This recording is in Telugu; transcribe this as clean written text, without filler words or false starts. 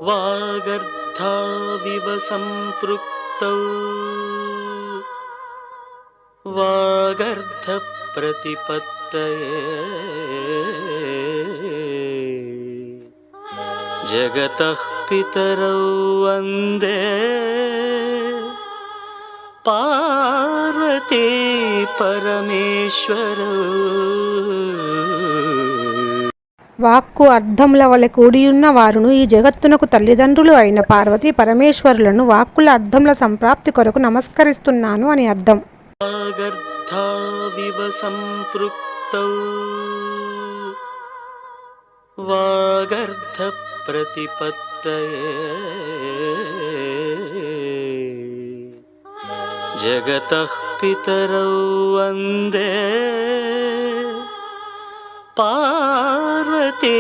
వాగర్ధావివ సంపృక్తౌ వాగర్ధ ప్రతిపత్తయే జగతః పితరౌ వందే పార్వతీ పరమేశ్వరౌ. వాక్కు అర్థముల వలె కూడియున్న వారును ఈ జగత్తునకు తల్లిదండ్రులు అయిన పార్వతీ పరమేశ్వరులను వాక్కుల అర్థముల సంప్రాప్తి కొరకు నమస్కరిస్తున్నాను అని అర్థం. వాగర్ధావివ సంపృక్తౌ వాగర్ధ ప్రతిపత్తయే జగతః పితరౌ వందే పార్వతీ